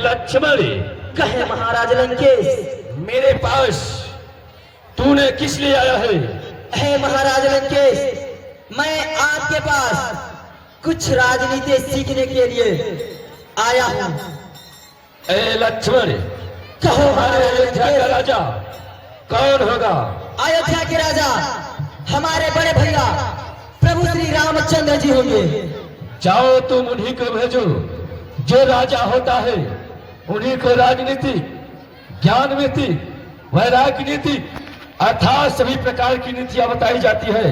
लक्ष्मण, कहे महाराज लंकेश, मेरे पास तूने किस लिए आया है? हे महाराज लंकेश, मैं आपके पास कुछ राजनीति सीखने के लिए आया हूँ। ए लक्ष्मण, कहो हमारे अयोध्या का राजा कौन होगा? अयोध्या के राजा हमारे बड़े भैया प्रभु श्री रामचंद्र जी होंगे। जाओ तुम उन्हीं को भेजो, जो राजा होता है उन्हीं को राजनीति, ज्ञान नीति, वैराग्य नीति अर्थात सभी प्रकार की नीतियां बताई जाती है।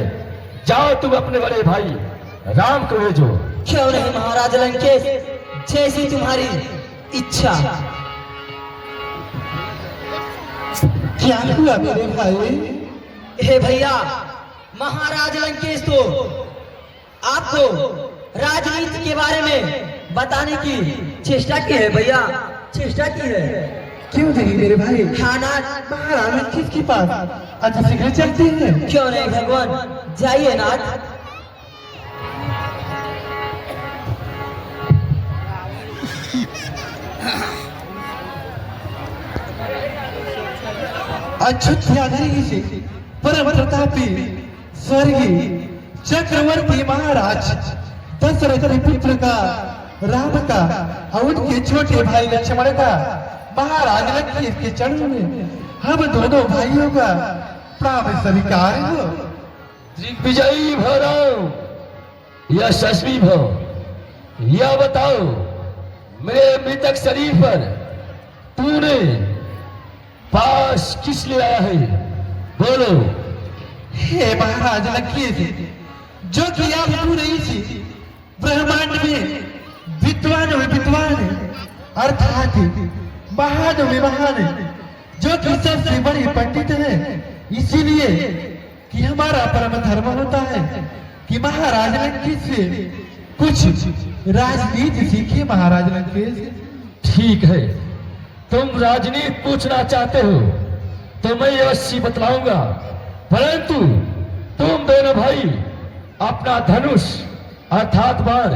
जाओ तुम अपने बड़े भाई राम को भेजो। क्यों नहीं महाराज लंकेश, जैसी तुम्हारी इच्छा। क्या हुआ मेरे भाई? हे भैया, महाराज लंकेश तो आपको राजनीति के बारे में बताने की चेष्टा की है भैया, चेष्टा की है। क्यों नहीं मेरे भाई? हाँ ना, महाराज किसके पास? अच्छा शीघ्र चलते हैं। क्यों नहीं भगवान, जाइए नाथ। अयोध्याधीश से परम प्रतापी स्वर्गीय चक्रवर्ती महाराज दशरथ के पुत्र का, राम का और उनके छोटे भाई लक्ष्मण का महाराज लंकेश के चरणों में हम दोनों भाइयों का प्राण स्वीकार हो। दिग्विजयी भव राम, यशस्वी भव। यह बताओ, मेरे मृतक शरीर पर तूने पास किस लिए आया है? बोलो। हे महाराज लंकेश, जो कि आप पूरे इसी ब्रह्मांड में विद्वान में विद्वान अर्थात महान में महान, जो कि सबसे बड़े पंडित है, इसीलिए कि हमारा परम धर्म होता है कि महाराज लंकेश से कुछ राजनीति सीखे। महाराज लंकेश, ठीक है, तुम राजनीति पूछना चाहते हो तो मैं अवश्य बतलाऊंगा, परंतु तुम दोनों भाई अपना धनुष अर्थात बाण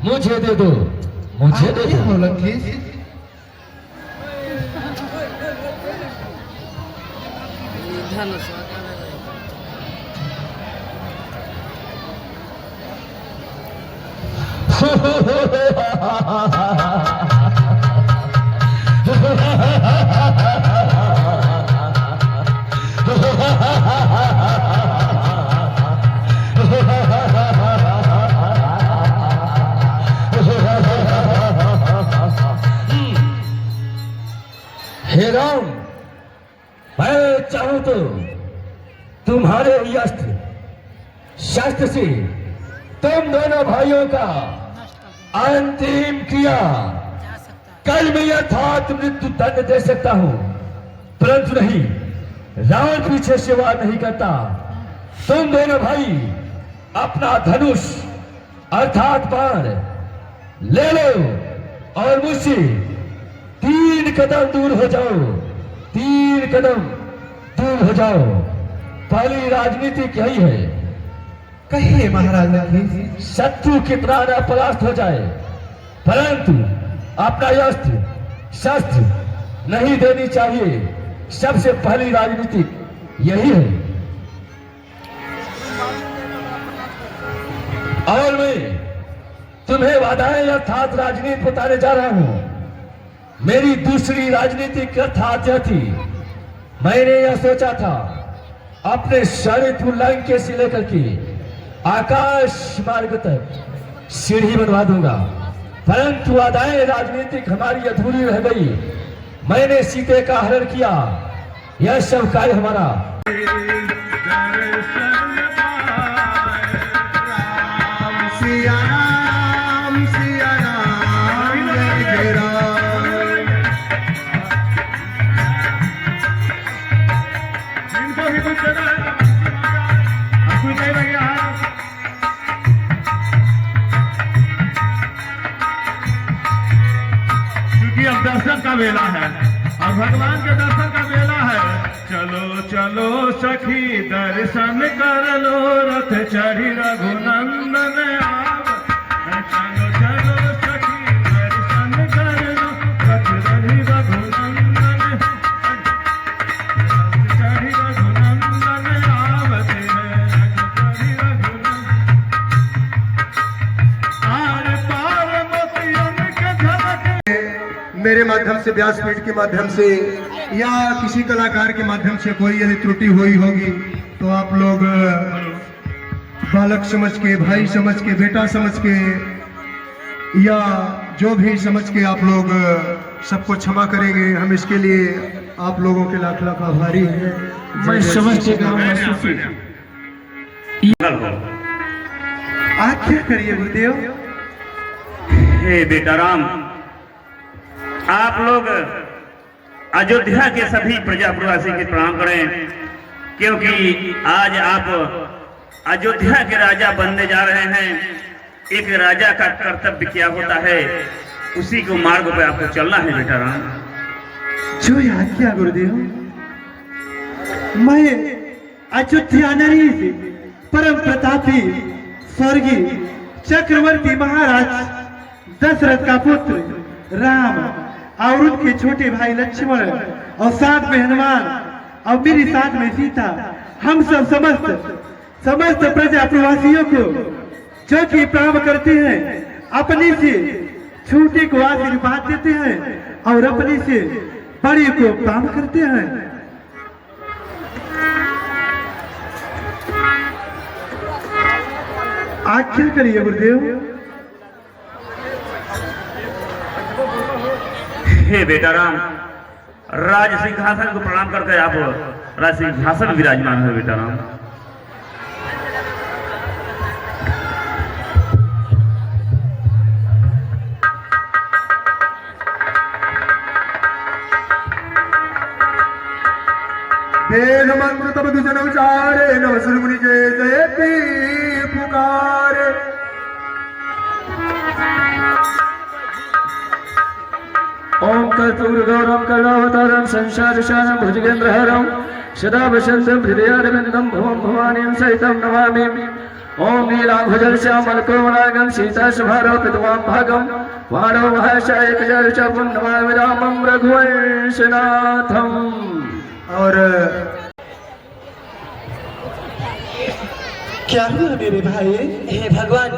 मुझे दे दो, मुझे दे दो। लंकेश, हे राम, मैं चाहूं तो तुम्हारे अस्त्र शस्त्र से तुम दोनों भाइयों का अंतिम क्रिया कल में यथार्थ मृत्यु दंड दे सकता हूं, परंतु नहीं, रावण पीछे से वार नहीं करता। तुम दोनों भाई अपना धनुष अर्थात बाण ले लो और मुझसे 3 कदम दूर हो जाओ, 3 कदम दूर हो जाओ। पहली राजनीति यही है, कहिए महाराज लंकेश। शत्रु कितना न परास्त हो जाए, परंतु अपना अस्त्र शस्त्र नहीं देनी चाहिए। सबसे पहली राजनीति यही है। और मैं तुम्हें वादाएं अर्थात राजनीति बताने जा रहा हूं। मेरी दूसरी राजनीतिक अर्थात यह थी, मैंने यह सोचा था अपने शरीर लंके से लेकर के आकाश मार्ग तक सीढ़ी बनवा दूंगा, परंतु वादाएं राजनीतिक हमारी अधूरी रह गई। मैंने सीते का हरण किया, यह सब कार्य हमारा। अब दर्शन का वेला है और भगवान के दर्शन का वेला है। चलो चलो सखी दर्शन कर लो, रथ चढ़ी रघुनंदन आव। चलो चलो सखी दर्शन कर लो, रथ से व्यासपीठ के माध्यम से या किसी कलाकार के माध्यम से कोई यदि त्रुटि हुई होगी तो आप लोग बालक समझ के, भाई समझ के, बेटा समझ के या जो भी समझ के आप लोग सबको क्षमा करेंगे। हम इसके लिए आप लोगों के लाख लाख आभारी हैं। मैं समझ के गाँव आप क्या करिए गुरुदेव? हे बेटा राम, आप लोग अयोध्या के सभी प्रजाप्रवासी के प्रणाम करें, क्योंकि आज आप अयोध्या के राजा बनने जा रहे हैं। एक राजा का कर्तव्य क्या होता है, उसी को मार्ग पर आपको चलना है बेटा राम। जो याद किया गुरुदेव, मैं अयोध्या नगरी से परम प्रतापी स्वर्गीय चक्रवर्ती महाराज दशरथ का पुत्र राम और उनके छोटे भाई लक्ष्मण और साथ में हनुमान और मेरी साथ में सीता, हम सब समस्त प्रजा प्रवासियों को जो कि प्राप्त करते हैं, अपने से छोटे को आशीर्वाद देते हैं और अपने से बड़े को प्राप्त करते हैं। आज्ञा करिए गुरुदेव। हे बेटा राम, राज सिंहासन को प्रणाम करके आप राज सिंहासन विराजमान है बेटा राम। वेद मंत्र तब दुजन उचारे, नव सुर मुनि जय जयति पुकारे। ओम कर्पूरगौरम करुणावतारम संसारसारम भुजगेन्द्रहरम सदा वसंतं हृदयारविन्दं भवं भवानीं सहितं नमामि। ओम नीलांभुजं श्यामलकोमलांगं सीतासुभारं पितवां भागं वाणो महाशायकजरचपं नमामि रामं रघुवंशनाथम्। और क्या हुआ मेरे भाई? हे भगवान,